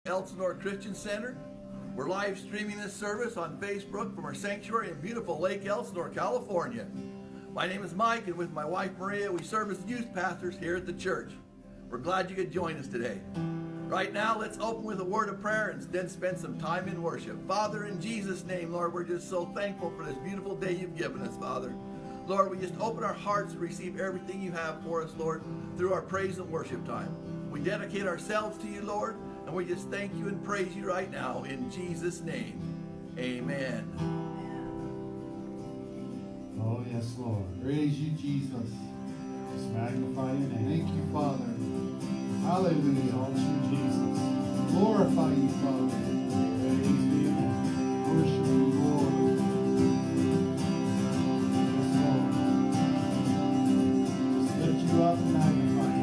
Elsinore Christian Center. We're live streaming this service on Facebook from our sanctuary in beautiful Lake Elsinore, California. My name is Mike, and with my wife Maria, we serve as youth pastors here at the church. We're glad you could join us today. Right now, let's open with a word of prayer and then spend some time in worship. Father, in Jesus' name, Lord, we're just so thankful for this beautiful day you've given us, Father. Lord, we just open our hearts to receive everything you have for us, Lord, through our praise and worship time. We dedicate ourselves to you, Lord, and we just thank you and praise you right now in Jesus' name. Amen. Oh, yes, Lord. Praise you, Jesus. Just magnify your name. Thank you, Father. Hallelujah. Exalt you, Jesus. Glorify you, Father. Praise be your name. Worship you, Lord. Yes, Lord. Just lift you up and magnify you.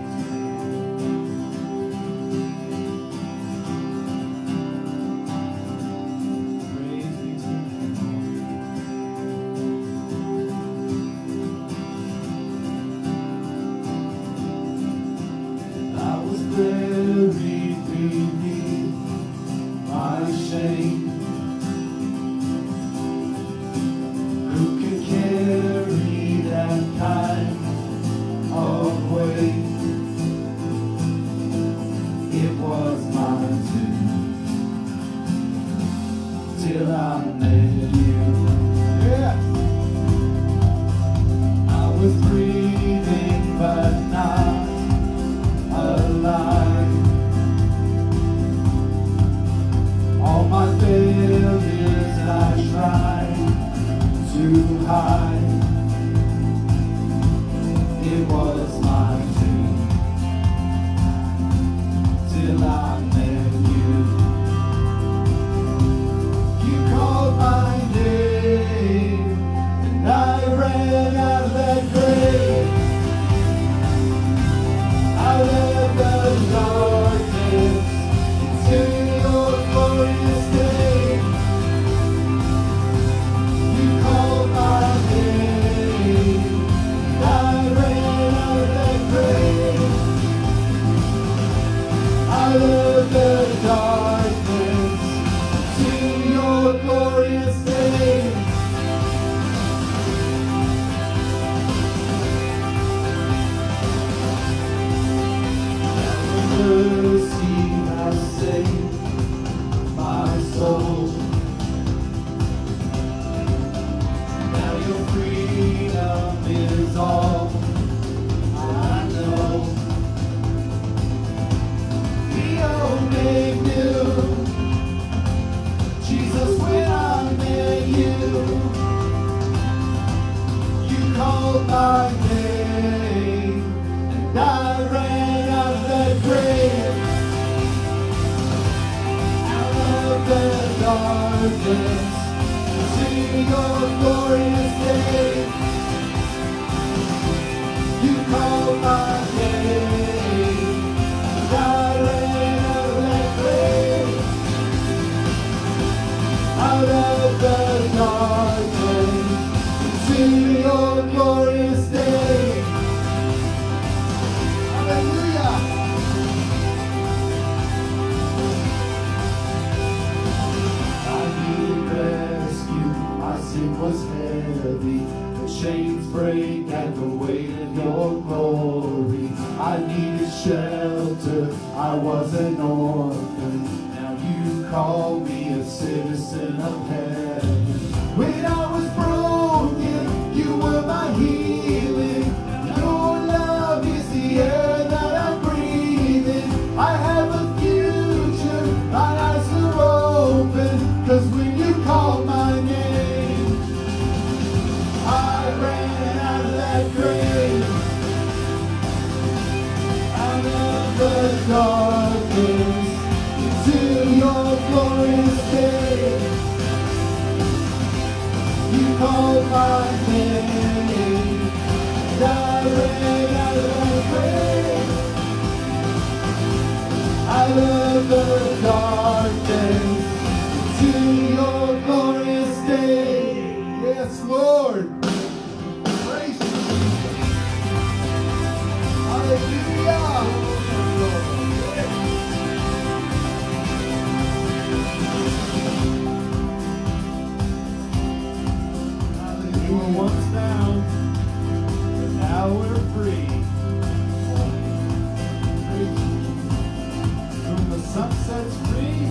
sets free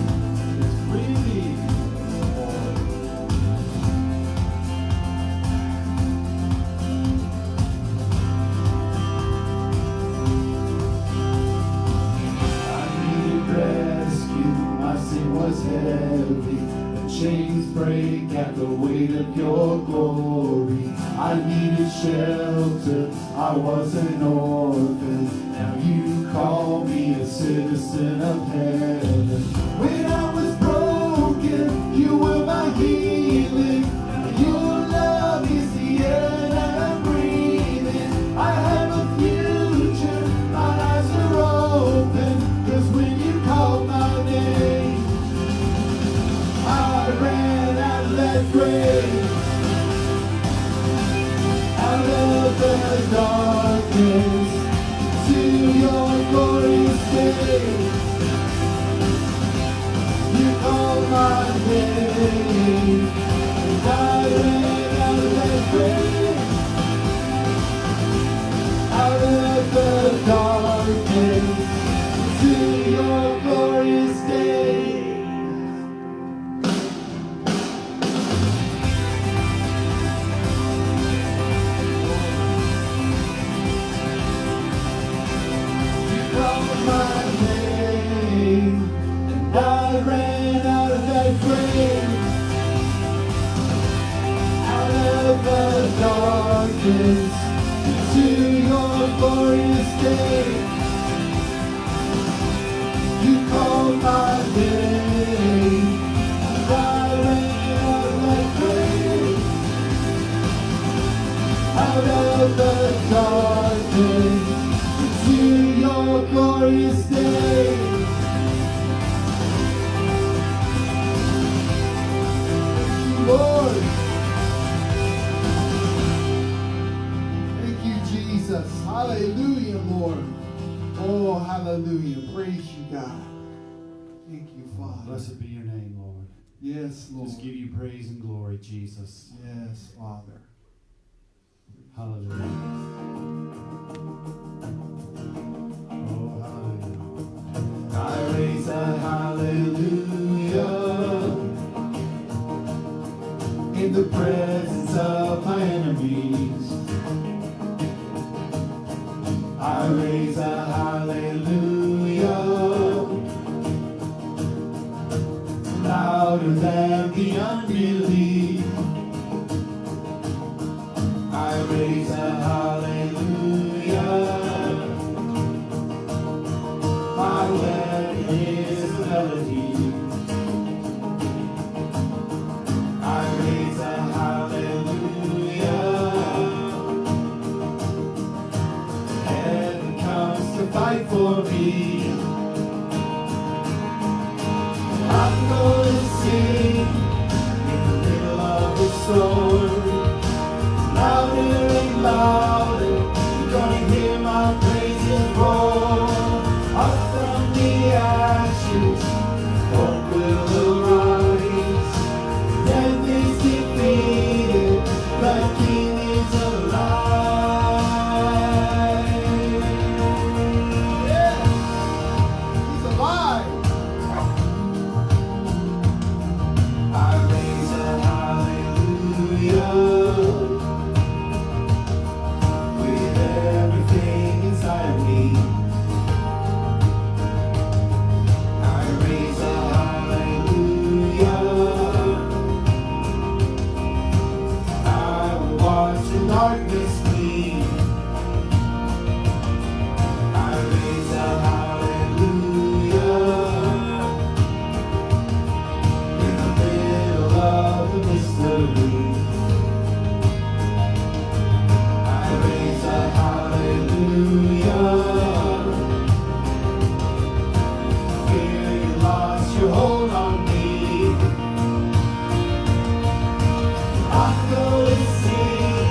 is freely. Was heavy, the chains break at the weight of your glory. I needed shelter, I was an orphan. Now you call me a citizen of heaven. When I was broken, you were my healing. Your love is the air that I'm breathing. I have a future, my eyes are open, 'cause when you called my name, I ran out of that grave, out of the darkness, to your glorious day. You called my name, and I ran out of that grave, out of the darkness, to your glorious day. I ran out of that grave, out of the darkness, to your glorious day. You called my name, and I ran out of that grave, out of the darkness, to your glorious day. Lord, thank you, Jesus. Hallelujah, Lord. Oh, hallelujah. Praise you, God. Thank you, Father. Blessed be your name, Lord. Yes, Lord. Just give you praise and glory, Jesus. Yes, Father. Hallelujah. Oh, hallelujah. I raise a hallelujah in the presence of my enemies. I raise a hallelujah louder than the unbelief. I raise a hallelujah. My weapon is a melody. I raise a hallelujah. Heaven comes to fight for me. I'm going to sing in the middle of the storm. Louder and louder, you're gonna hear my praises roar. Up from the ashes, hope will arise. Death is defeated, the King is alive. Yeah, he's alive. I raise a hallelujah with everything inside of me. I raise a hallelujah. I will watch the darkness flee. I raise a hallelujah in the middle of the mystery. I raise a hallelujah. Fear you lost your hold on me. I'm going to sing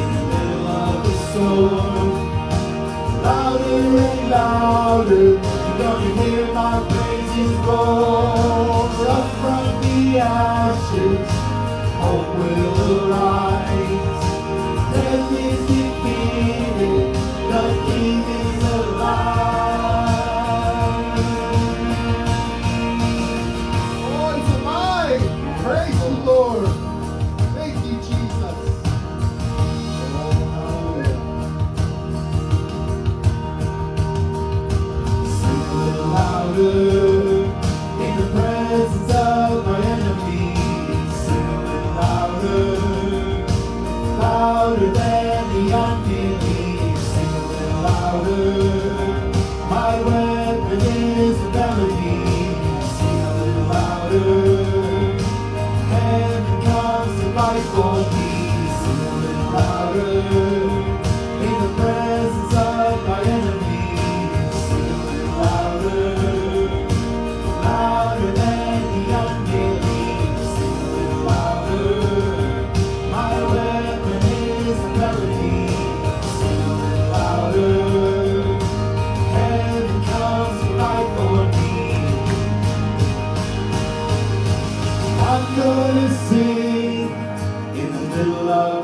in the middle of the storm. Louder and louder, you're gonna hear my praises roar. Up from the ashes, hope will arise. Death is defeated, the King is alive.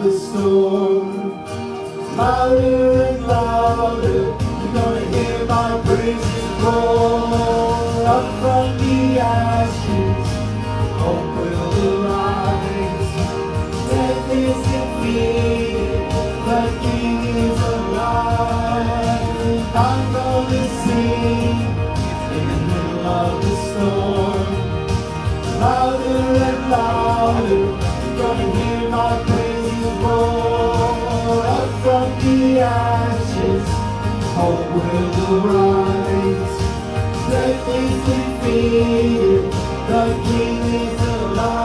of the storm. Louder and louder, you're gonna hear my praises roar. Up from the ashes, hope will arise. Death is defeated, the King is alive. I'm gonna sing in the middle of the storm. Louder and louder, you're gonna hear my praises roar. Up from the ashes, hope will arise. Death is defeated, the King is alive.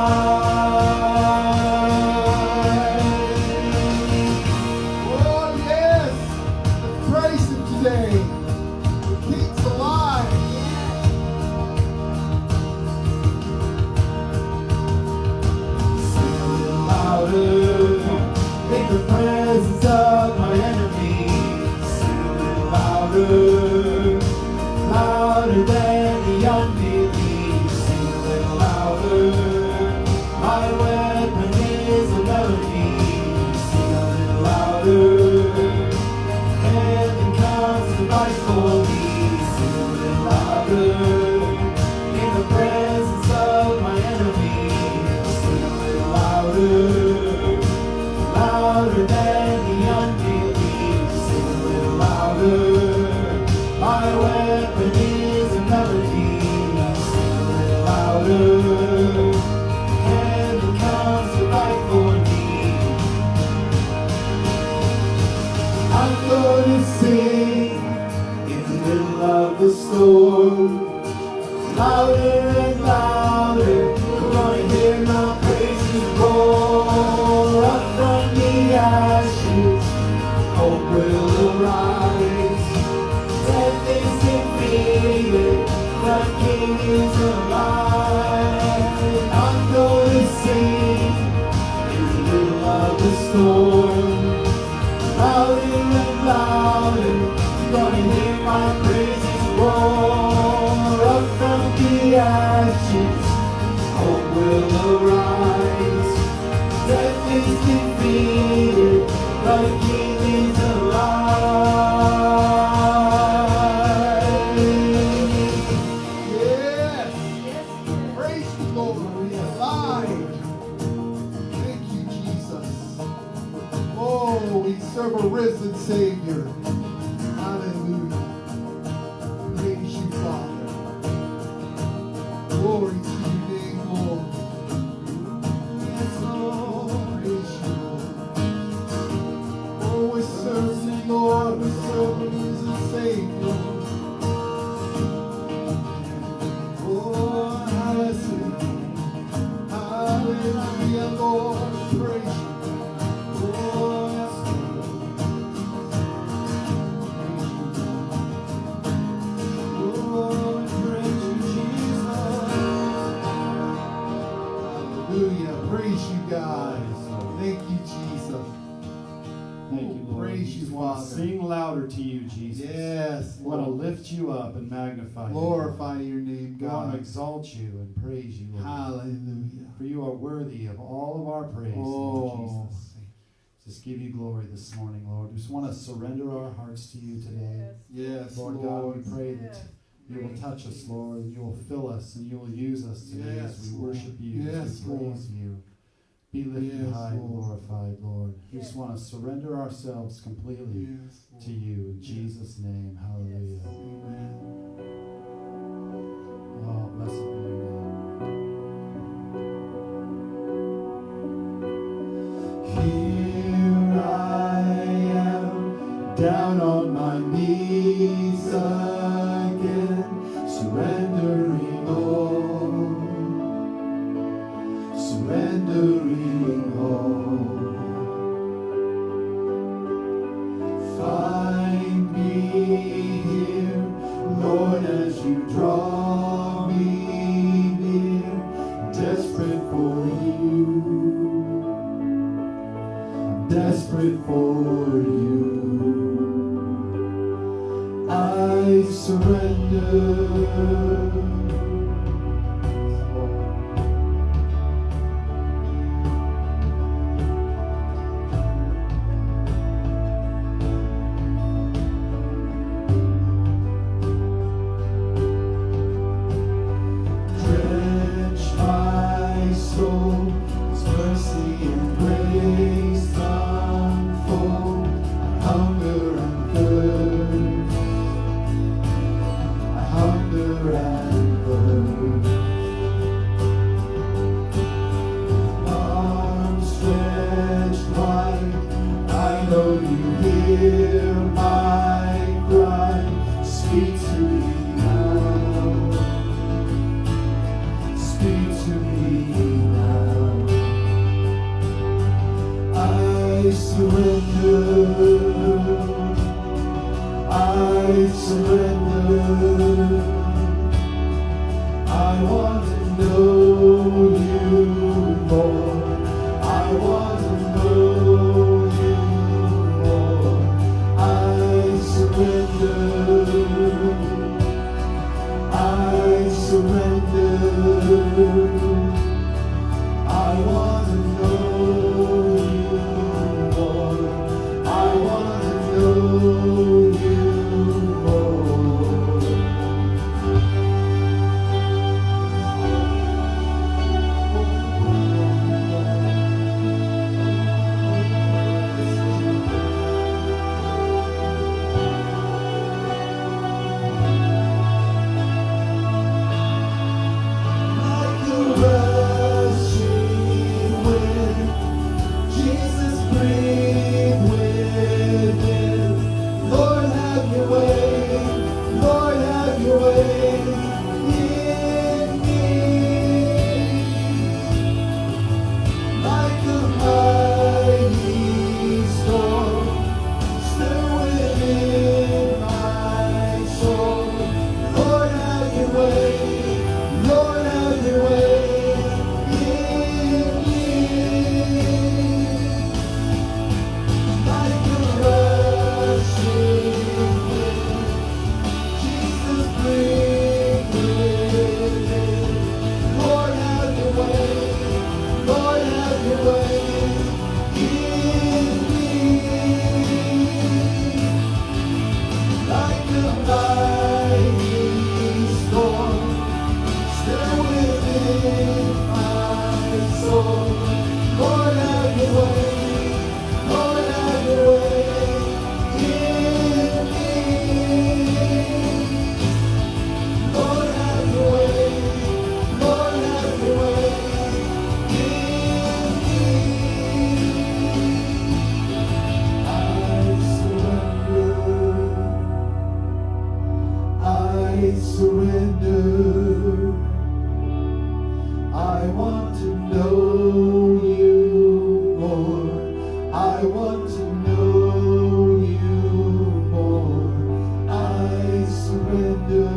Oh, yes. Let's praise Him today. The King's alive. Sing a little louder in the presence of my enemies. Sing a little louder, louder than the unbelief. Sing a little louder, my weapon is a melody. Sing a little louder, heaven comes to fight for me. Sing a little louder in the presence of my enemies. Sing a little louder, louder than the unbelief. Sing a little louder, my weapon is a melody. Sing a little louder, heaven comes to fight for me. I'm gonna sing in the middle of the storm. Louder and louder, you're gonna hear my praises roar. Up from the ashes, hope will arise. Death is defeated, the King is alive. I'm gonna sing in the middle of the storm. Louder and louder, you're gonna hear my praises roar. Up from the ashes, hope will arise. Death is defeated, the King is alive. Yes. Praise the Lord. He's alive. Thank you, Jesus. Oh, we serve a risen Savior. Hallelujah. Praise you, Father. Glory to your name, Lord. Yes, Lord. Praise you, Lord. Oh, we serve the Lord. We serve a risen Savior. Oh, hallelujah. Hallelujah, Lord. Praise you. Oh, yes, Lord. Oh, praise you, Jesus. Hallelujah. Praise you, guys. Thank you, Jesus. Thank you, Lord. Praise We you, just want to Father. sing louder to you, Jesus. Yes, We want to Lord. lift you up and magnify you. Glorify your name, We want to God. exalt you and praise you, Lord. Hallelujah. For you are worthy of all of our praise, Lord Oh, Jesus. Just give you glory this morning, Lord. We just want to surrender our hearts to you today. yes, Lord Lord. God, we pray that you will touch us, Lord, and you will fill us, and you will use us today Yes, as we Lord. worship you, Yes, as we Lord. praise you. Be lifted Yes, high and Lord. glorified, Lord. We just want to surrender ourselves completely Yes, Lord. to you in Jesus' name. Hallelujah. Amen. Oh, blessed be your name. Here I am, down on my knees again, surrendering all, surrendering all. Find me here, Lord, as you draw me Speak to me now. I surrender. I surrender. I want to know you more. I want to know you more. I surrender. I surrender. I want to know you more. I want to know you more. Like a rushing wind, Jesus, breathe within. Lord, have your way. Lord, have your way in me. Like a mighty storm, stir within my soul. Lord, have your way. Lord, have your way in me. Like a rushing wind, Jesus, breathe within. Lord, have your way. Lord, have your way in me. Like a mighty storm, stir within my soul. Lord, have your way. Lord, have your way in me. Lord, have your way. Lord, have your way in me. I surrender. I want to know you more. I want to know you more. I surrender.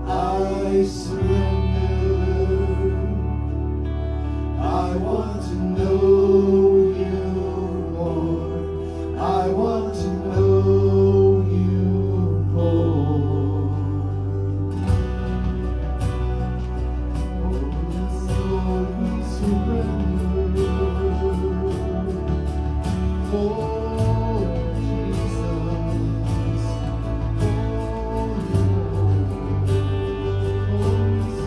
I surrender. I want to know you more. I want to know you more. Oh, yes, Lord, we surrender. Oh, Jesus. Oh, Lord. Oh, we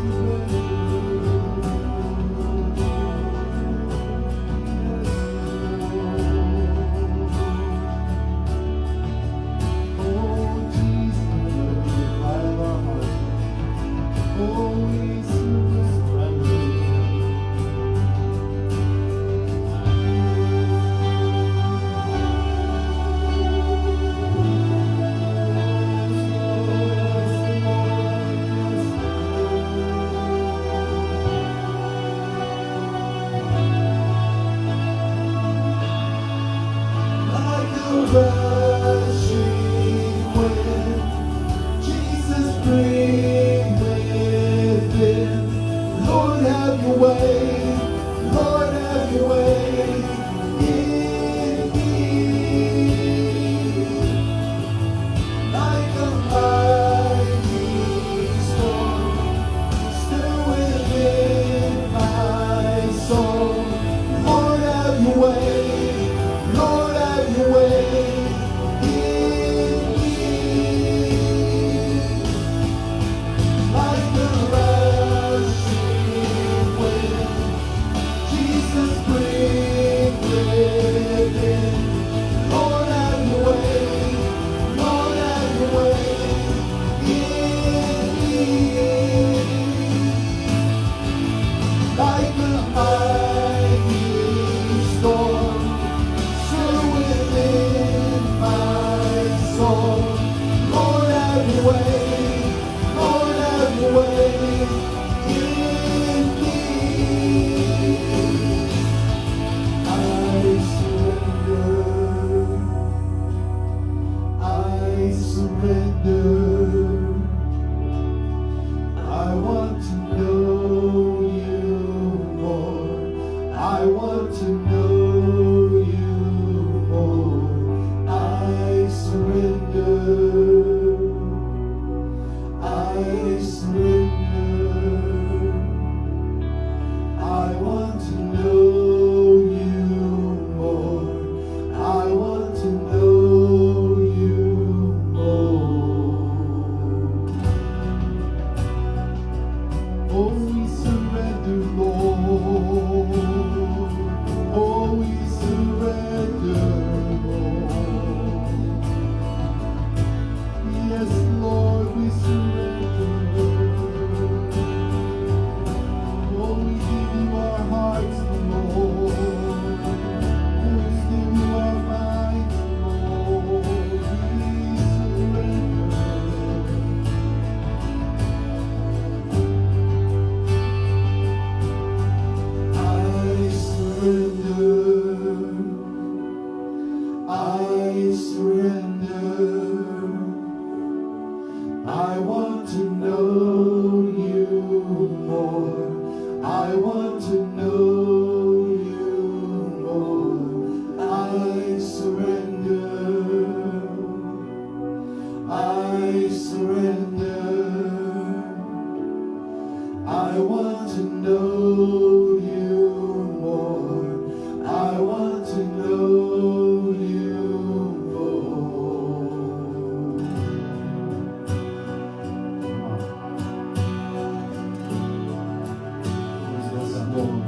surrender. I want to know you more. I want to know you more. Oh, we surrender, Lord. Oh, we surrender, Lord. Yes, Lord, we surrender. Oh, we give you our hearts, Lord. We give you our minds, Lord. We surrender. I surrender. I want to know you more. I want to know you more. I surrender. I surrender. I want to know you more. I want to know you more. Yes, Lord.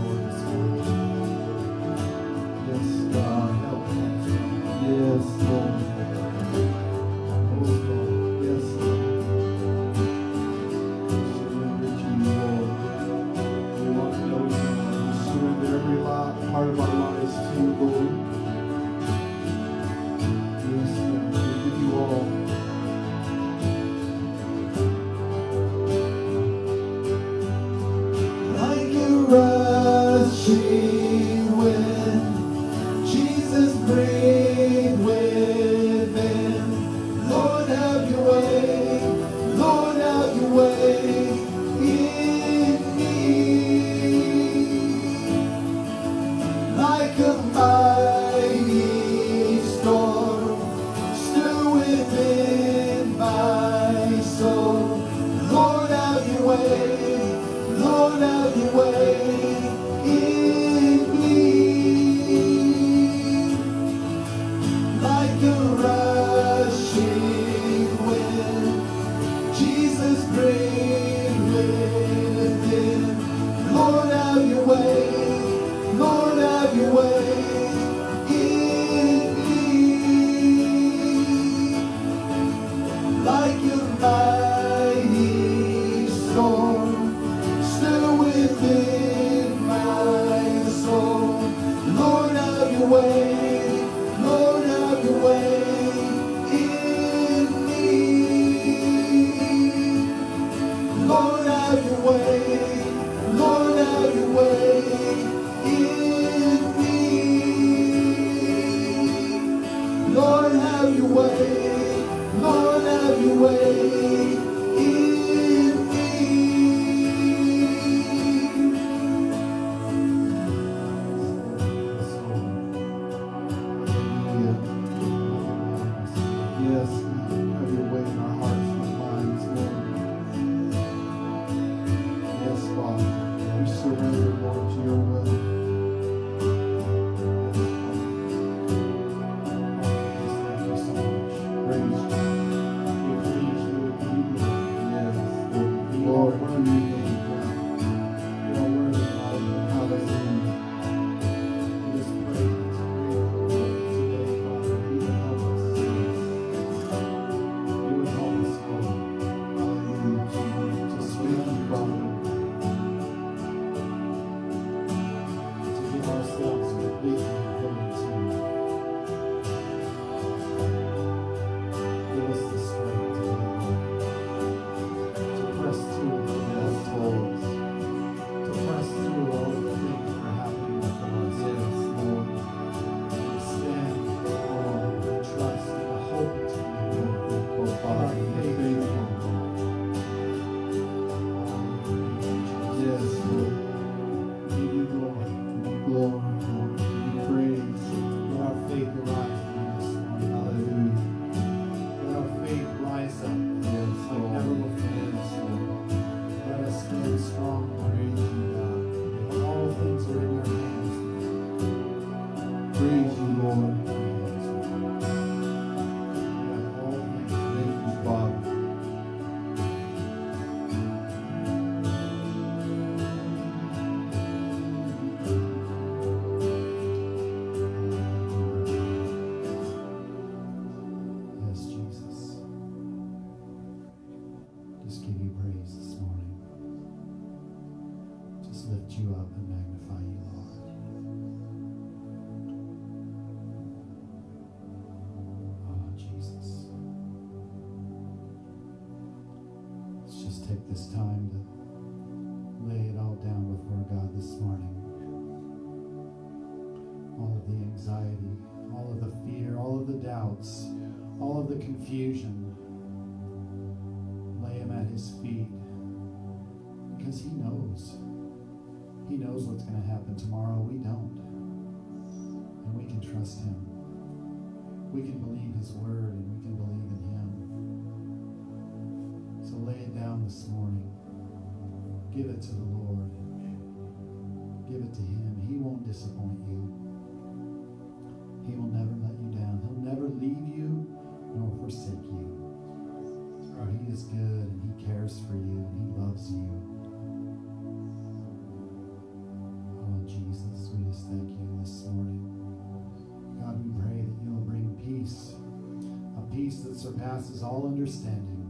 Yes, God, help us. Yes, Lord. Oh, God. Yes, Lord. Surrender to you, Lord. We want to know you. We surrender every part of our lives to you, Lord. Yes, God. We give you all. Like a rushing wind, Jesus, breathe within. Lord, have your way. Lord, have your way in me. Like a mighty storm, stir within my soul. Lord, have your way. Lord, have your way in me. Like a rushing wind, Jesus, breathe within. Lord, have your way. Lord, have your way in me. Like a mighty storm, stir within my soul. Lord, have your way. Lord, have your way in me. Lord, have your way. Lord, have your way in me. Lord, have your way. Lord, have your way in me. Yes, have your way in our hearts and our minds, Lord. Yes, Father, we surrender, Lord, to your will. Yes, Father. Just thank you so much. Praise you. We praise you with you, Lord. Yes, Lord, to you, God. You are worthy, Father. Hallelujah. We just pray this prayer, Lord, today, Father. You will help us. You will help us, Lord. Hallelujah. To speak you, Father. To give ourselves completely devoted to you. Give us the strength today, Lord, to press through. just lift you up and magnify you, Lord. Oh, Jesus. Let's just take this time to lay it all down before God this morning. All of the anxiety, all of the fear, all of the doubts, all of the confusion. Lay him at his feet. Because he knows. He knows what's going to happen tomorrow. We don't. And we can trust him. We can believe his word and we can believe in him. So lay it down this morning. Give it to the Lord. Give it to him. He won't disappoint you. He will never let you down. He'll never leave you nor forsake you. For he is good and he cares for you and he loves you. Oh, Jesus, we just thank you this morning. God, we pray that you'll bring peace, a peace that surpasses all understanding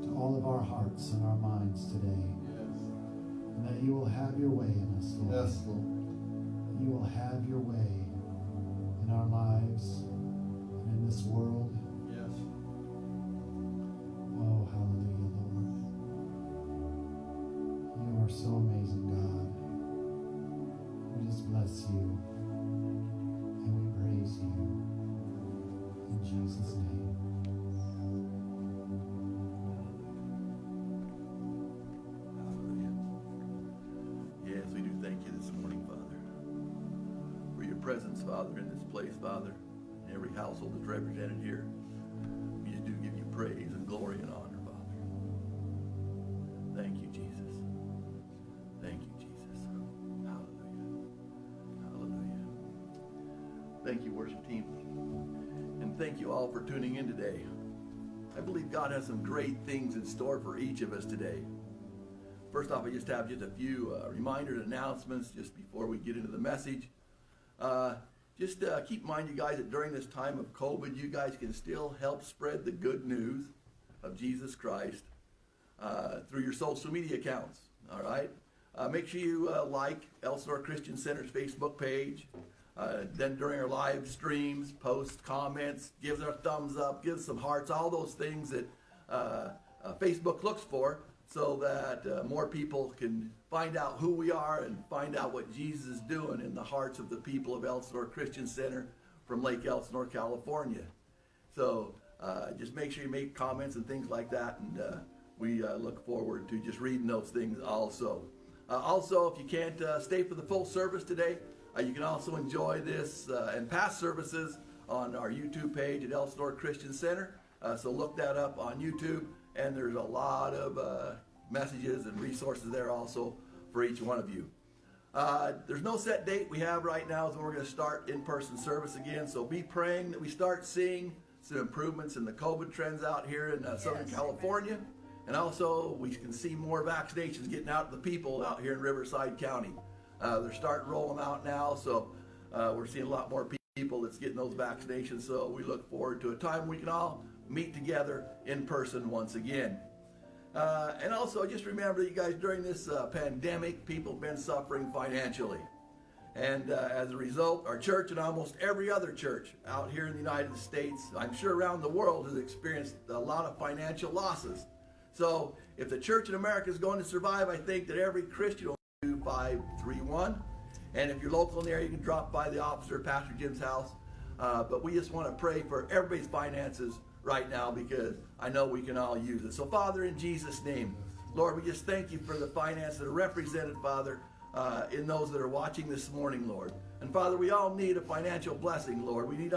to all of our hearts and our minds today. And that you will have your way in us, Lord. Yes, Lord. You will have your way in our lives and in this world. Yes. Oh, hallelujah, Lord. You are so amazing, God. We just bless you and we praise you in Jesus' name. Hallelujah. Yes, we do thank you this morning, Father, for your presence, Father, in this place, Father, in every household that's represented here. We just do give you praise and glory and honor, Father. Thank you, Jesus. Thank you, Jesus. Hallelujah. Hallelujah. Thank you, worship team. And thank you all for tuning in today. I believe God has some great things in store for each of us today. First off, I just have a few reminders and announcements just before we get into the message. Just keep in mind, you guys, that during this time of COVID, you guys can still help spread the good news of Jesus Christ through your social media accounts, all right? Make sure you like Elsinore Christian Center's Facebook page. Then during our live streams, post comments, give us a thumbs up, give us some hearts, all those things that Facebook looks for, so that more people can find out who we are and find out what Jesus is doing in the hearts of the people of Elsinore Christian Center from Lake Elsinore, California. So just make sure you make comments and things like that, and we look forward to just reading those things also. Also, if you can't stay for the full service today, you can also enjoy this and past services on our YouTube page at Elsinore Christian Center. So look that up on YouTube, and there's a lot of messages and resources there also for each one of you. There's no set date we have right now is when we're going to start in-person service again, so be praying that we start seeing some improvements in the COVID trends out here in Southern California, and also we can see more vaccinations getting out to the people out here in Riverside County. They're starting to roll them out now, so we're seeing a lot more people that's getting those vaccinations, so we look forward to a time we can all meet together in person once again. And also, just remember, you guys, during this pandemic, people have been suffering financially. And as a result, our church and almost every other church out here in the United States, I'm sure around the world, has experienced a lot of financial losses. So if the church in America is going to survive, I think that every Christian will do 531. And if you're local in the area, you can drop by the officer at Pastor Jim's house. But we just want to pray for everybody's finances right now, because I know we can all use it. So Father, in Jesus' name, Lord, we just thank you for the finances that are represented, Father, in those that are watching this morning, Lord. And Father, we all need a financial blessing, Lord. We need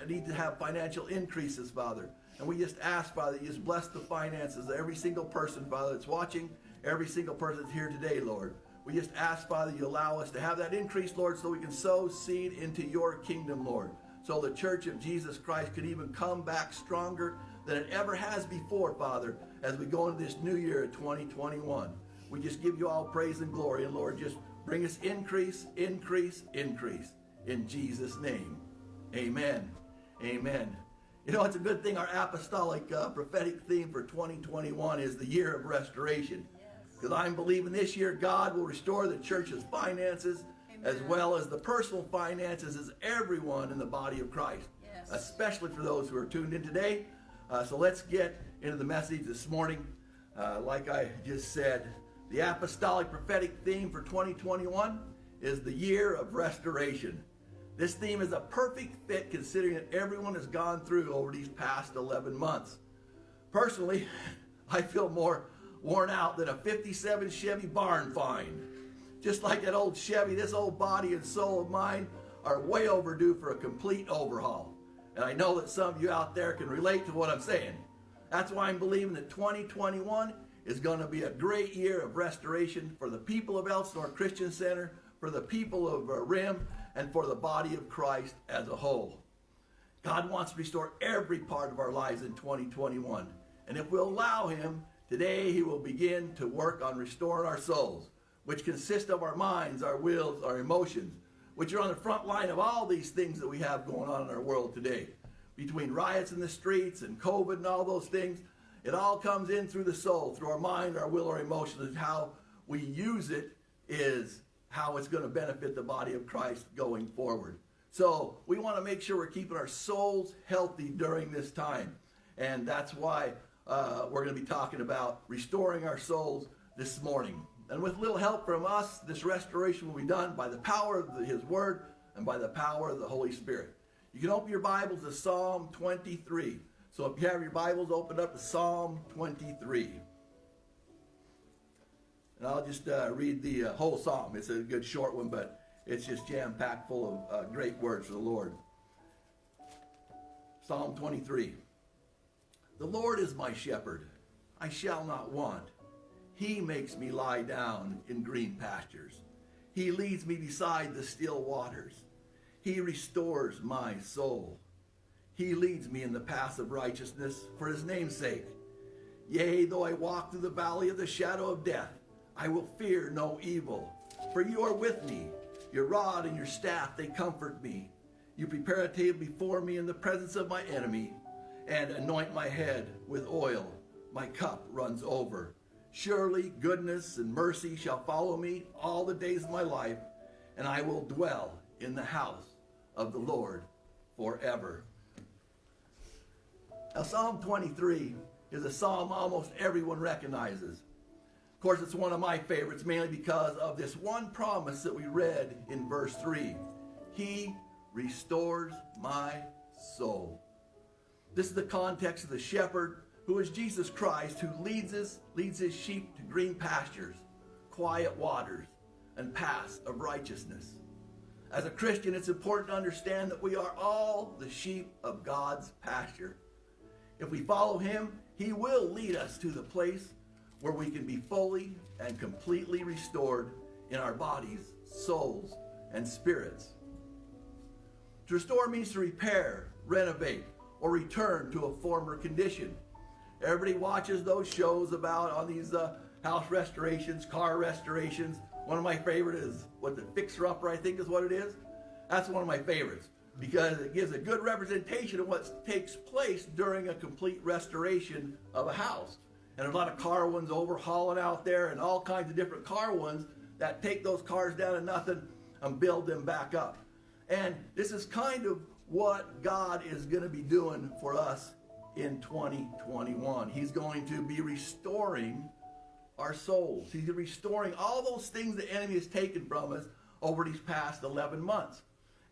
need to have financial increases, Father. And we just ask, Father, that you just bless the finances of every single person, Father, that's watching, every single person that's here today, Lord. We just ask, Father, you allow us to have that increase, Lord, so we can sow seed into your kingdom, Lord. So the Church of Jesus Christ could even come back stronger than it ever has before, Father, as we go into this new year of 2021. We just give you all praise and glory. And Lord, just bring us increase, increase, increase. In Jesus' name, amen. Amen. You know, it's a good thing our apostolic prophetic theme for 2021 is the year of restoration. Because I'm believing this year God will restore the church's finances as well as the personal finances as everyone in the body of Christ, especially for those who are tuned in today. So let's get into the message this morning. Like I just said, the apostolic prophetic theme for 2021 is the year of restoration. This theme is a perfect fit considering that everyone has gone through over these past 11 months. Personally, I feel more worn out than a 57 Chevy barn find. Just like that old Chevy, this old body and soul of mine are way overdue for a complete overhaul. And I know that some of you out there can relate to what I'm saying. That's why I'm believing that 2021 is going to be a great year of restoration for the people of Elsinore Christian Center, for the people of RIM, and for the body of Christ as a whole. God wants to restore every part of our lives in 2021. And if we'll allow Him, today He will begin to work on restoring our souls, which consist of our minds, our wills, our emotions, which are on the front line of all these things that we have going on in our world today. Between riots in the streets and COVID and all those things, it all comes in through the soul, through our mind, our will, our emotions, and how we use it is how it's going to benefit the body of Christ going forward. So we want to make sure we're keeping our souls healthy during this time. And that's why we're going to be talking about restoring our souls this morning. And with a little help from us, this restoration will be done by the power of His Word and by the power of the Holy Spirit. You can open your Bibles to Psalm 23. So if you have your Bibles, open up to Psalm 23. And I'll just read the whole psalm. It's a good short one, but it's just jam-packed full of great words for the Lord. Psalm 23. The Lord is my shepherd. I shall not want. He makes me lie down in green pastures. He leads me beside the still waters. He restores my soul. He leads me in the paths of righteousness for His name's sake. Yea, though I walk through the valley of the shadow of death, I will fear no evil, for You are with me. Your rod and Your staff, they comfort me. You prepare a table before me in the presence of my enemy, and anoint my head with oil. My cup runs over. Surely goodness and mercy shall follow me all the days of my life, and I will dwell in the house of the Lord forever. Now, Psalm 23 is a psalm almost everyone recognizes. Of course, it's one of my favorites, mainly because of this one promise that we read in verse 3. He restores my soul. This is the context of the shepherd, who is Jesus Christ, who leads His sheep to green pastures, quiet waters, and paths of righteousness. As a Christian, it's important to understand that we are all the sheep of God's pasture. If we follow Him, He will lead us to the place where we can be fully and completely restored in our bodies, souls, and spirits. To restore means to repair, renovate, or return to a former condition. Everybody watches those shows about on these house restorations, car restorations. One of my favorite is what the Fixer Upper, I think is what it is. That's one of my favorites because it gives a good representation of what takes place during a complete restoration of a house. And there's a lot of car ones overhauling out there and all kinds of different car ones that take those cars down to nothing and build them back up. And this is kind of what God is going to be doing for us in 2021. He's going to be restoring our souls. He's restoring all those things the enemy has taken from us over these past 11 months.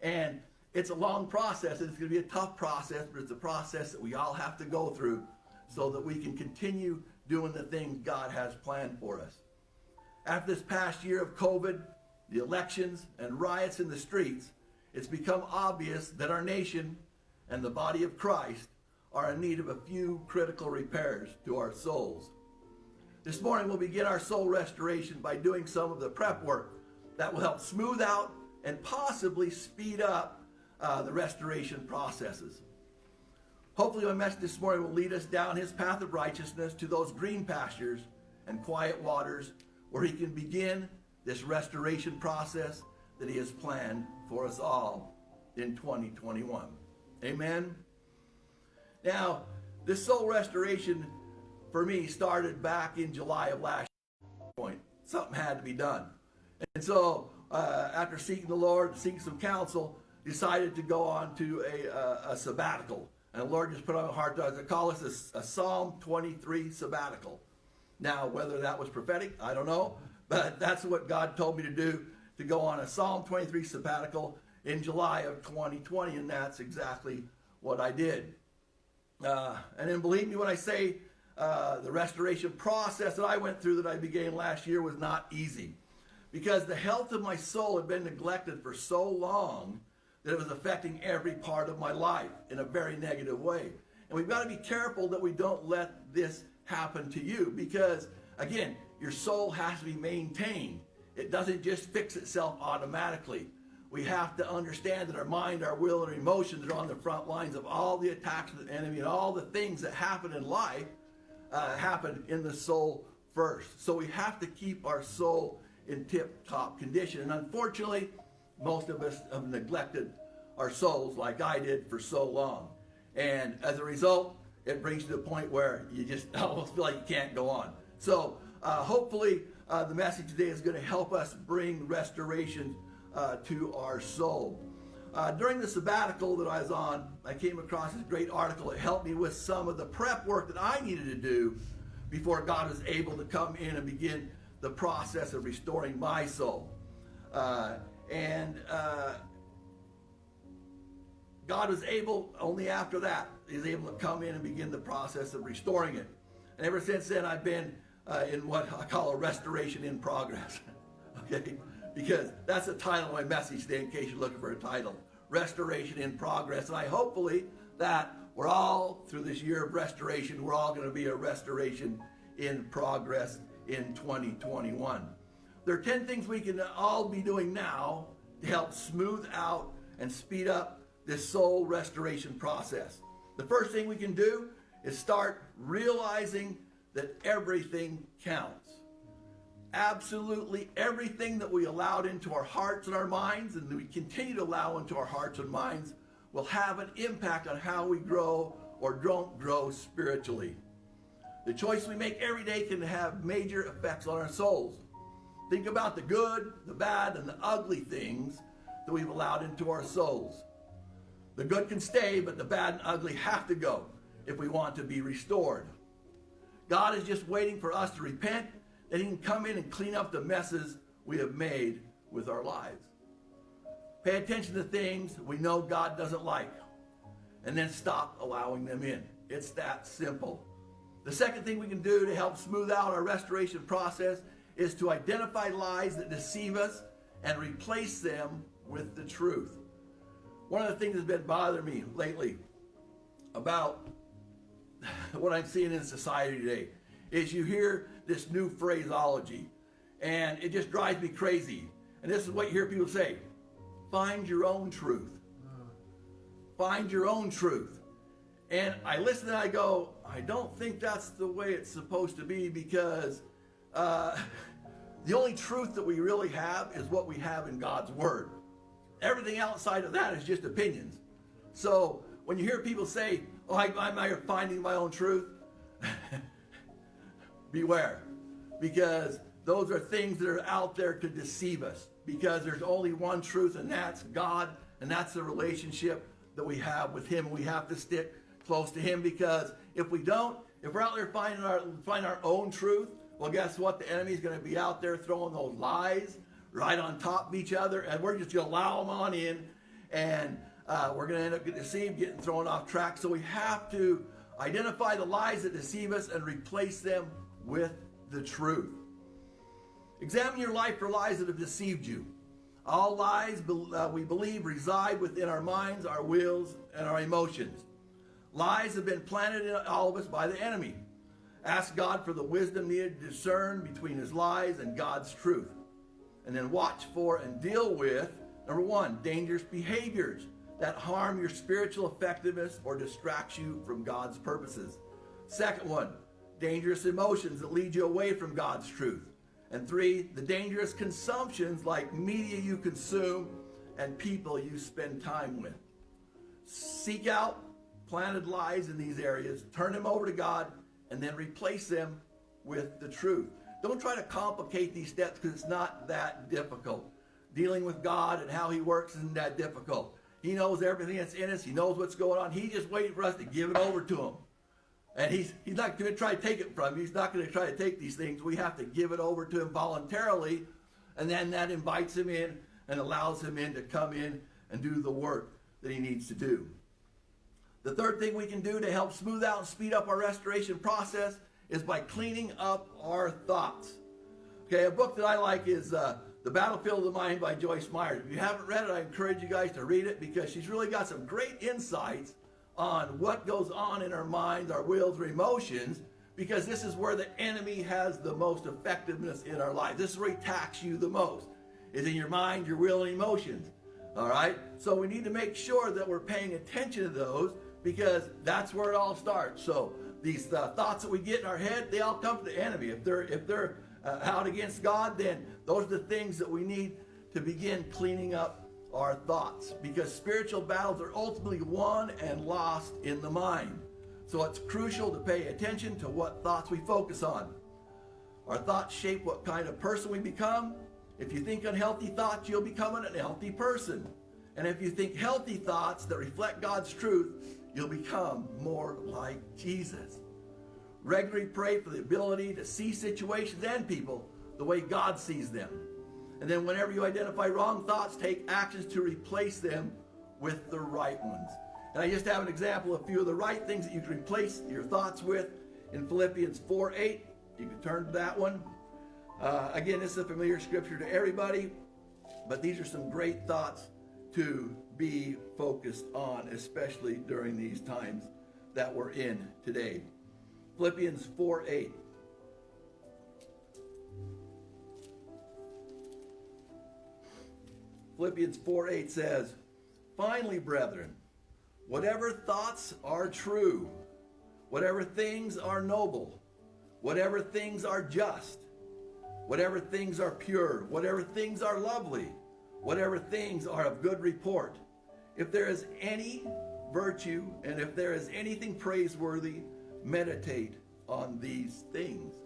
And it's a long process. It's going to be a tough process, but it's a process that we all have to go through so that we can continue doing the things God has planned for us. After this past year of COVID, the elections, and riots in the streets, it's become obvious that our nation and the body of Christ are in need of a few critical repairs to our souls. This morning we'll begin our soul restoration by doing some of the prep work that will help smooth out and possibly speed up the restoration processes. Hopefully my message this morning will lead us down His path of righteousness to those green pastures and quiet waters where He can begin this restoration process that He has planned for us all in 2021. Amen. Now, this soul restoration for me started back in July of last year. point. Something had to be done. And so, after seeking the Lord, seeking some counsel, decided to go on to a sabbatical. And the Lord just put on my heart to call this a Psalm 23 sabbatical. Now, whether that was prophetic, I don't know. But that's what God told me to do, to go on a Psalm 23 sabbatical in July of 2020. And that's exactly what I did. And then believe me when I say the restoration process that I went through, that I began last year, was not easy. Because the health of my soul had been neglected for so long that it was affecting every part of my life in a very negative way. And we've got to be careful that we don't let this happen to you, because, again, your soul has to be maintained. It doesn't just fix itself automatically. We have to understand that our mind, our will, and our emotions are on the front lines of all the attacks of the enemy, and all the things that happen in life happen in the soul first. So we have to keep our soul in tip-top condition. And unfortunately, most of us have neglected our souls like I did for so long. And as a result, it brings you to the point where you just almost feel like you can't go on. So hopefully the message today is going to help us bring restoration to our soul. During the sabbatical that I was on, I came across this great article. It helped me with some of the prep work that I needed to do before God was able to come in and begin the process of restoring my soul. God was able, only after that, He's able to come in and begin the process of restoring it. And ever since then, I've been in what I call a restoration in progress. Okay? Because that's the title of my message today, in case you're looking for a title. Restoration in progress. And I hopefully that we're all, through this year of restoration, we're all going to be a restoration in progress in 2021. There are 10 things we can all be doing now to help smooth out and speed up this soul restoration process. The first thing we can do is start realizing that everything counts. Absolutely everything that we allowed into our hearts and our minds, and that we continue to allow into our hearts and minds, will have an impact on how we grow or don't grow spiritually. The choice we make every day can have major effects on our souls. Think about the good, the bad, and the ugly things that we've allowed into our souls. The good can stay, but the bad and ugly have to go if we want to be restored. God is just waiting for us to repent, that He can come in and clean up the messes we have made with our lives. Pay attention to things we know God doesn't like, and then stop allowing them in. It's that simple. The second thing we can do to help smooth out our restoration process is to identify lies that deceive us and replace them with the truth. One of the things that's been bothering me lately about what I'm seeing in society today is you hear this new phraseology, and it just drives me crazy. And this is what you hear people say: find your own truth. Find your own truth. And I listen and I go, I don't think that's the way it's supposed to be, because the only truth that we really have is what we have in God's Word. Everything outside of that is just opinions. So when you hear people say, oh, I'm out finding my own truth, beware. Because those are things that are out there to deceive us. Because there's only one truth, and that's God, and that's the relationship that we have with Him. We have to stick close to Him, because if we don't, if we're out there finding our own truth, well, guess what? The enemy's going to be out there throwing those lies right on top of each other, and we're just going to allow them on in, and we're going to end up getting deceived, getting thrown off track. So we have to identify the lies that deceive us and replace them with the truth. Examine your life for lies that have deceived you. All lies we believe reside within our minds, our wills, and our emotions. Lies have been planted in all of us by the enemy. Ask God for the wisdom needed to discern between His lies and God's truth. And then watch for and deal with, number one, dangerous behaviors that harm your spiritual effectiveness or distract you from God's purposes. Second one, dangerous emotions that lead you away from God's truth. And three, the dangerous consumptions like media you consume and people you spend time with. Seek out planted lies in these areas, turn them over to God, and then replace them with the truth. Don't try to complicate these steps because it's not that difficult. Dealing with God and how he works isn't that difficult. He knows everything that's in us. He knows what's going on. He's just waiting for us to give it over to him. And he's not going to try to take it from you. He's not going to try to take these things. We have to give it over to him voluntarily. And then that invites him in and allows him in to come in and do the work that he needs to do. The third thing we can do to help smooth out and speed up our restoration process is by cleaning up our thoughts. Okay, a book that I like is The Battlefield of the Mind by Joyce Myers. If you haven't read it, I encourage you guys to read it because she's really got some great insights on what goes on in our minds, our wills, our emotions, because this is where the enemy has the most effectiveness in our life. This is where he attacks you the most, is in your mind, your will, and emotions. All right? So we need to make sure that we're paying attention to those because that's where it all starts. So these thoughts that we get in our head, they all come from the enemy. If they're out against God, then those are the things that we need to begin cleaning up our thoughts, because spiritual battles are ultimately won and lost in the mind. So it's crucial to pay attention to what thoughts we focus on. Our thoughts shape what kind of person we become. If you think unhealthy thoughts, you'll become an unhealthy person. And if you think healthy thoughts that reflect God's truth, you'll become more like Jesus. Regularly pray for the ability to see situations and people the way God sees them. And then whenever you identify wrong thoughts, take actions to replace them with the right ones. And I just have an example of a few of the right things that you can replace your thoughts with in Philippians 4:8. You can turn to that one. Again, this is a familiar scripture to everybody, but these are some great thoughts to be focused on, especially during these times that we're in today. Philippians 4:8. Philippians 4:8 says, "Finally, brethren, whatever thoughts are true, whatever things are noble, whatever things are just, whatever things are pure, whatever things are lovely, whatever things are of good report, if there is any virtue and if there is anything praiseworthy, meditate on these things."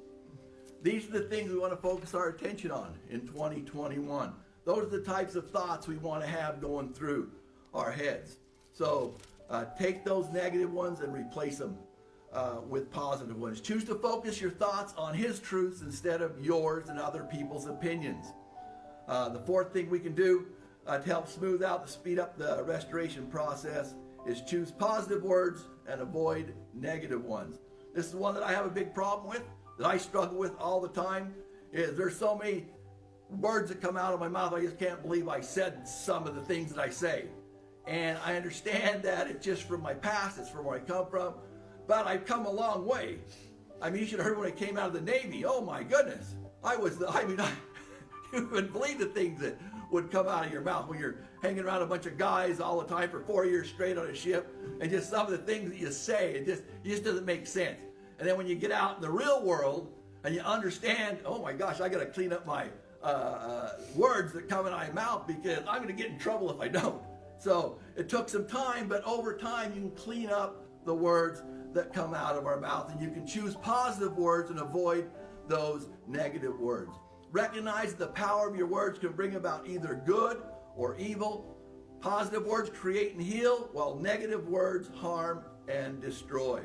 These are the things we want to focus our attention on in 2021. Those are the types of thoughts we want to have going through our heads. So take those negative ones and replace them with positive ones. Choose to focus your thoughts on his truths instead of yours and other people's opinions. The fourth thing we can do to help smooth out, to speed up the restoration process, is choose positive words and avoid negative ones. This is one that I have a big problem with, that I struggle with all the time, is there's so many words that come out of my mouth, I just can't believe I said some of the things that I say. And I understand that it's just from my past, it's from where I come from, but I've come a long way. I mean, you should have heard when I came out of the Navy. Oh my goodness. You wouldn't believe the things that would come out of your mouth when you're hanging around a bunch of guys all the time for 4 years straight on a ship, and just some of the things that you say, it just doesn't make sense. And then when you get out in the real world and you understand, oh my gosh, I got to clean up my words that come out of my mouth because I'm going to get in trouble if I don't. So it took some time, but over time you can clean up the words that come out of our mouth, and you can choose positive words and avoid those negative words. Recognize the power of your words can bring about either good or evil. Positive words create and heal, while negative words harm and destroy.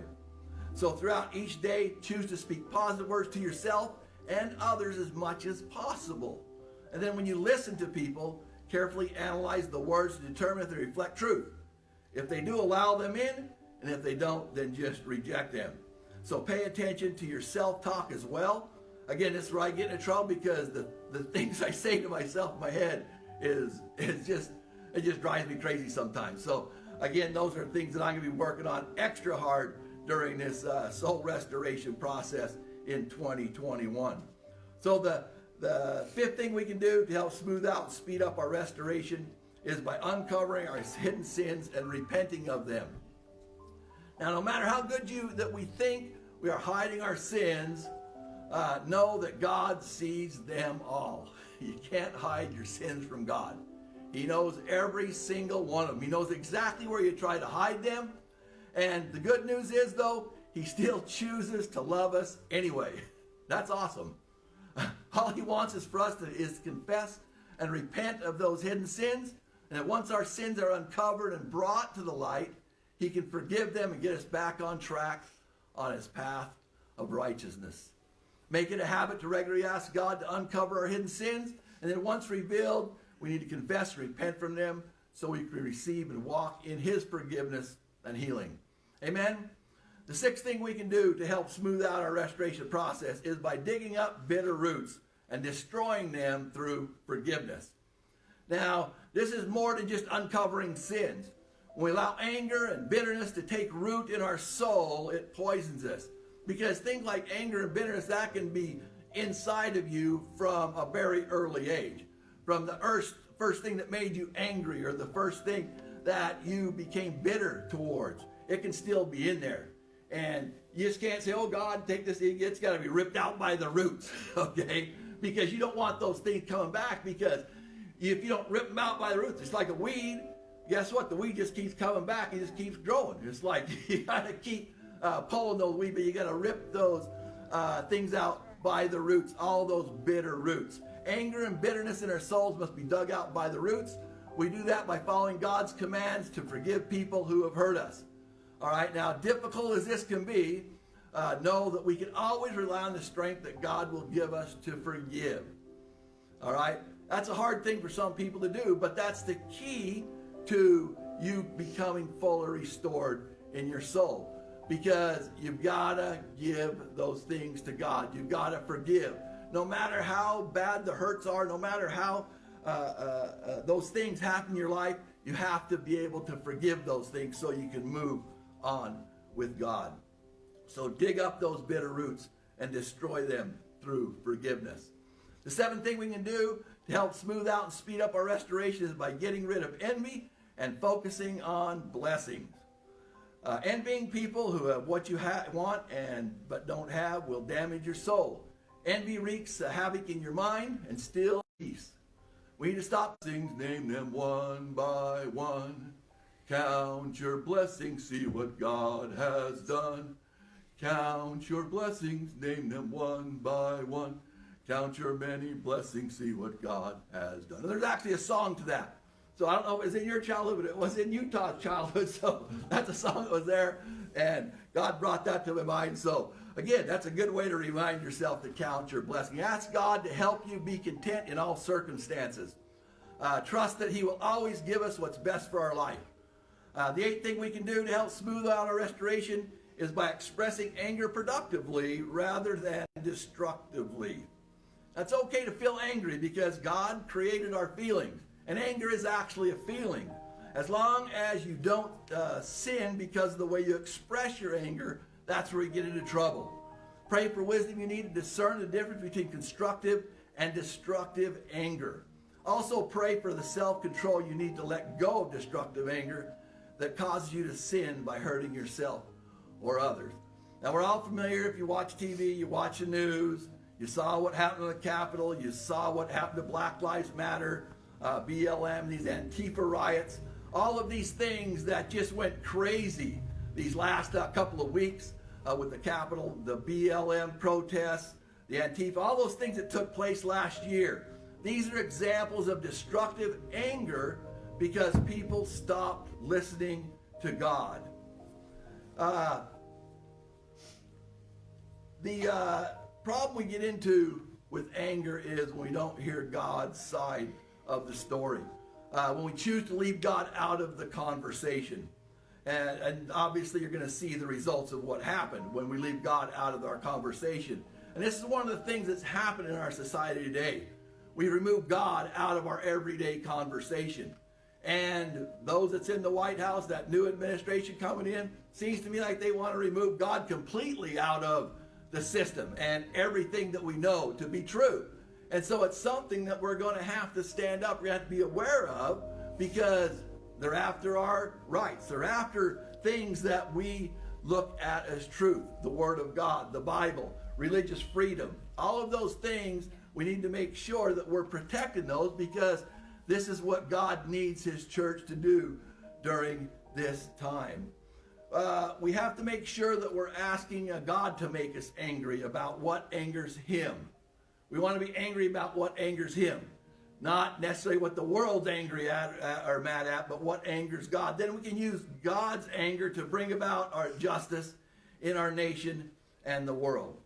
So throughout each day, choose to speak positive words to yourself and others as much as possible. And then when you listen to people, carefully analyze the words to determine if they reflect truth. If they do, allow them in, and if they don't, then just reject them. So pay attention to your self-talk as well. Again, this is where I get into trouble because the things I say to myself in my head it just drives me crazy sometimes. So again, those are things that I'm going to be working on extra hard during this soul restoration process in 2021. So the fifth thing we can do to help smooth out and speed up our restoration is by uncovering our hidden sins and repenting of them. Now, no matter how good that we think we are hiding our sins, know that God sees them all. You can't hide your sins from God. He knows every single one of them. He knows exactly where you try to hide them. And the good news is, though, he still chooses to love us anyway. That's awesome. All he wants is for us to confess and repent of those hidden sins. And that once our sins are uncovered and brought to the light, he can forgive them and get us back on track on his path of righteousness. Make it a habit to regularly ask God to uncover our hidden sins. And then once revealed, we need to confess and repent from them so we can receive and walk in his forgiveness and healing. Amen? The sixth thing we can do to help smooth out our restoration process is by digging up bitter roots and destroying them through forgiveness. Now, this is more than just uncovering sins. When we allow anger and bitterness to take root in our soul, it poisons us. Because things like anger and bitterness, that can be inside of you from a very early age. From the first thing that made you angry, or the first thing that you became bitter towards, it can still be in there. And you just can't say, oh God, take this, it's got to be ripped out by the roots, okay? Because you don't want those things coming back, because if you don't rip them out by the roots, it's like a weed. Guess what? The weed just keeps coming back. It just keeps growing. It's like you got to keep pulling those weeds, but you got to rip those things out by the roots, all those bitter roots. Anger and bitterness in our souls must be dug out by the roots. We do that by following God's commands to forgive people who have hurt us. All right, now, difficult as this can be, know that we can always rely on the strength that God will give us to forgive. All right, that's a hard thing for some people to do, but that's the key to you becoming fully restored in your soul. Because you've got to give those things to God. You've got to forgive. No matter how bad the hurts are, no matter how those things happen in your life, you have to be able to forgive those things so you can move on with God. So dig up those bitter roots and destroy them through forgiveness. The seventh thing we can do to help smooth out and speed up our restoration is by getting rid of envy and focusing on blessings. Envying people who have what you want but don't have will damage your soul. Envy wreaks havoc in your mind and steals peace. We need to stop things, name them one by one. Count your blessings, see what God has done. Count your blessings, name them one by one. Count your many blessings, see what God has done. And there's actually a song to that. So I don't know if it was in your childhood, but it was in Utah's childhood. So that's a song that was there, and God brought that to my mind. So again, that's a good way to remind yourself to count your blessing. Ask God to help you be content in all circumstances. Trust that he will always give us what's best for our life. The eighth thing we can do to help smooth out our restoration is by expressing anger productively rather than destructively. That's okay to feel angry because God created our feelings. And anger is actually a feeling. As long as you don't sin because of the way you express your anger, that's where you get into trouble. Pray for wisdom. You need to discern the difference between constructive and destructive anger. Also pray for the self-control you need to let go of destructive anger that causes you to sin by hurting yourself or others. Now, we're all familiar, if you watch TV, you watch the news, you saw what happened in the Capitol, you saw what happened to Black Lives Matter, BLM, these Antifa riots, all of these things that just went crazy these last couple of weeks with the Capitol, the BLM protests, the Antifa, all those things that took place last year. These are examples of destructive anger because people stopped listening to God. The problem we get into with anger is when we don't hear God's side of the story. When we choose to leave God out of the conversation. And obviously you're going to see the results of what happened when we leave God out of our conversation. And this is one of the things that's happened in our society today. We remove God out of our everyday conversation. And those that's in the White House, that new administration coming in, seems to me like they want to remove God completely out of the system and everything that we know to be true. And so it's something that we're going to have to stand up, we're going to have to be aware of, because they're after our rights. They're after things that we look at as truth, the Word of God, the Bible, religious freedom. All of those things, we need to make sure that we're protecting those, because this is what God needs his church to do during this time. We have to make sure that we're asking God to make us angry about what angers him. We want to be angry about what angers him. Not necessarily what the world's angry at or mad at, but what angers God. Then we can use God's anger to bring about our justice in our nation and the world.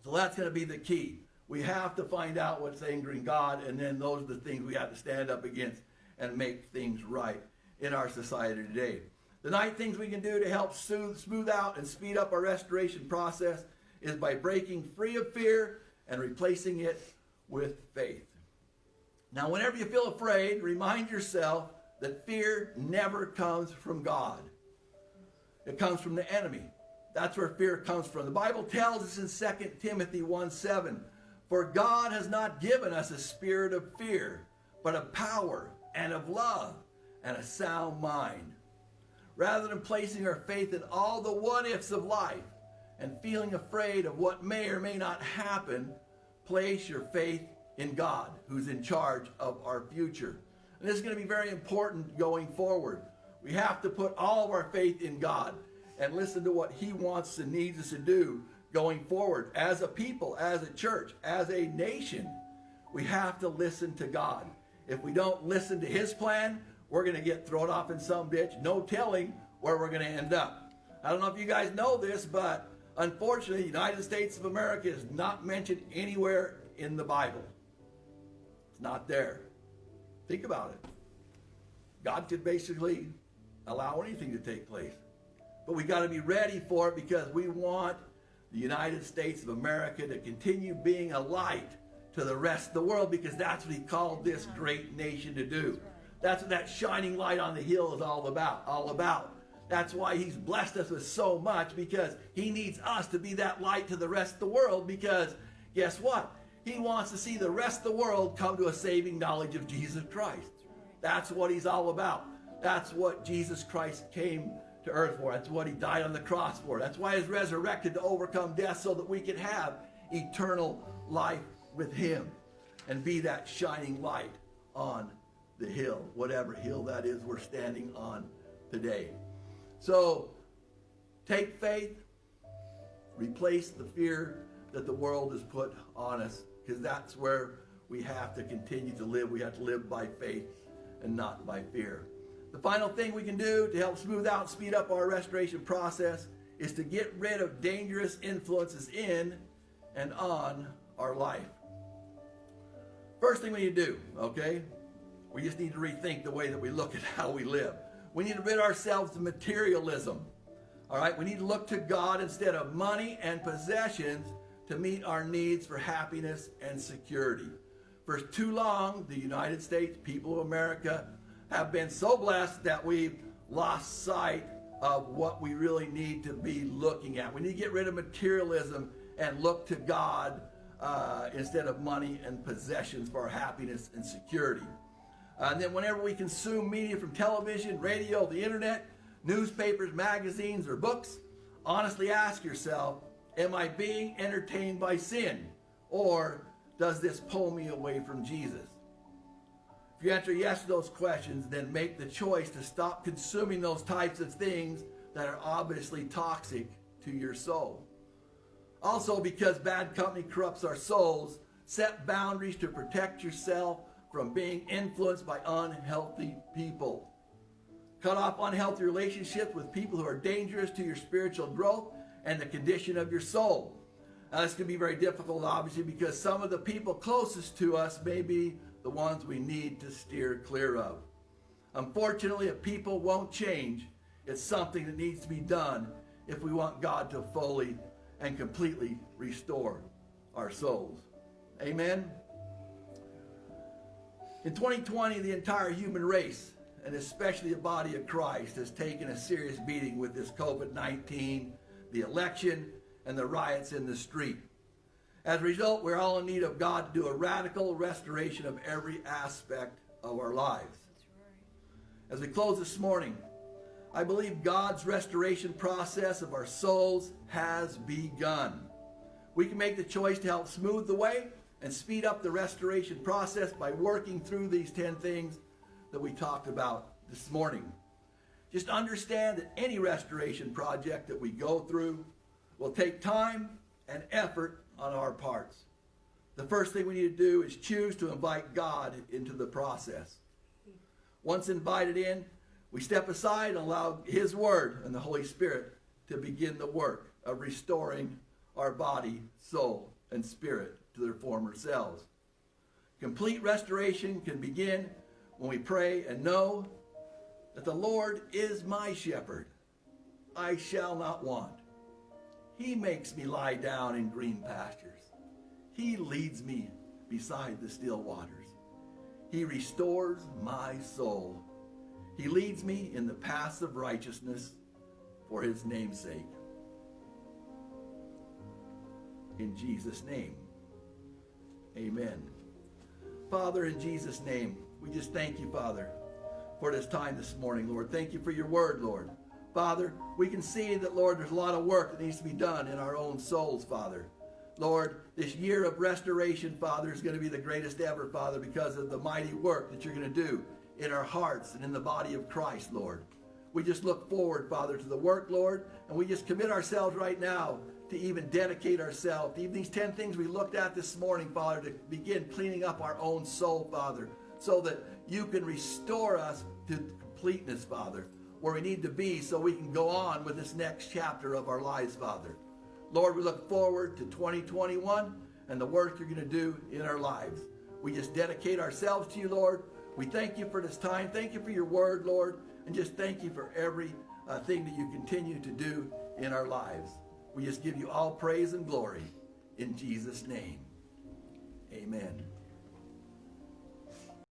So that's going to be the key. We have to find out what's angering God, and then those are the things we have to stand up against and make things right in our society today. The 9 things we can do to help smooth out and speed up our restoration process is by breaking free of fear and replacing it with faith. Now, whenever you feel afraid, remind yourself that fear never comes from God. It comes from the enemy. That's where fear comes from. The Bible tells us in 2 Timothy 1:7, "For God has not given us a spirit of fear, but of power and of love and a sound mind." Rather than placing our faith in all the what-ifs of life and feeling afraid of what may or may not happen, place your faith in God, who's in charge of our future. And this is going to be very important going forward. We have to put all of our faith in God and listen to what he wants and needs us to do going forward. As a people, as a church, as a nation, we have to listen to God. If we don't listen to his plan, we're going to get thrown off in some ditch, no telling where we're going to end up. I don't know if you guys know this, but unfortunately, the United States of America is not mentioned anywhere in the Bible. It's not there. Think about it. God could basically allow anything to take place. But we got to be ready for it, because we want the United States of America to continue being a light to the rest of the world, because that's what he called this great nation to do. That's what that shining light on the hill is all about. That's why he's blessed us with so much, because he needs us to be that light to the rest of the world, because guess what? He wants to see the rest of the world come to a saving knowledge of Jesus Christ. That's what he's all about. That's what Jesus Christ came to earth for. That's what he died on the cross for. That's why he's resurrected, to overcome death, so that we can have eternal life with him and be that shining light on the hill, whatever hill that is we're standing on today. So take faith, replace the fear that the world has put on us, because that's where we have to continue to live. We have to live by faith and not by fear. The final thing we can do to help smooth out and speed up our restoration process is to get rid of dangerous influences in and on our life. First thing we need to do, okay, we just need to rethink the way that we look at how we live. We need to rid ourselves of materialism. All right, we need to look to God instead of money and possessions to meet our needs for happiness and security. For too long, the United States, people of America, have been so blessed that we've lost sight of what we really need to be looking at. We need to get rid of materialism and look to God instead of money and possessions for our happiness and security. And then whenever we consume media from television, radio, the internet, newspapers, magazines, or books, honestly ask yourself, am I being entertained by sin? Or does this pull me away from Jesus? If you answer yes to those questions, then make the choice to stop consuming those types of things that are obviously toxic to your soul. Also, because bad company corrupts our souls, set boundaries to protect yourself from being influenced by unhealthy people. Cut off unhealthy relationships with people who are dangerous to your spiritual growth and the condition of your soul. Now, this can be very difficult, obviously, because some of the people closest to us may be the ones we need to steer clear of. Unfortunately, if people won't change, it's something that needs to be done if we want God to fully and completely restore our souls. Amen? In 2020, the entire human race, and especially the body of Christ, has taken a serious beating with this COVID-19, the election, and the riots in the street. As a result, we're all in need of God to do a radical restoration of every aspect of our lives. As we close this morning, I believe God's restoration process of our souls has begun. We can make the choice to help smooth the way and speed up the restoration process by working through these 10 things that we talked about this morning. Just understand that any restoration project that we go through will take time and effort on our parts. the first thing we need to do is choose to invite God into the process. Once invited in, we step aside and allow His Word and the Holy Spirit to begin the work of restoring our body, soul, and spirit to their former selves. Complete restoration can begin when we pray and know that the Lord is my shepherd. I shall not want. He makes me lie down in green pastures. He leads me beside the still waters. He restores my soul. He leads me in the paths of righteousness for His name's sake. In Jesus' name, amen. Father, in Jesus' name, we just thank you, Father, for this time this morning, Lord. Thank you for your word, Lord. Father, we can see that, Lord, there's a lot of work that needs to be done in our own souls, Father. Lord, this year of restoration, Father, is going to be the greatest ever, Father, because of the mighty work that you're going to do in our hearts and in the body of Christ, Lord. We just look forward, Father, to the work, Lord, and we just commit ourselves right now to even dedicate ourselves to even these 10 things we looked at this morning, Father, to begin cleaning up our own soul, Father, so that you can restore us to completeness, Father, where we need to be so we can go on with this next chapter of our lives, Father. Lord, we look forward to 2021 and the work you're going to do in our lives. We just dedicate ourselves to you, Lord. We thank you for this time. Thank you for your word, Lord, and just thank you for every thing that you continue to do in our lives. We just give you all praise and glory in Jesus' name. Amen.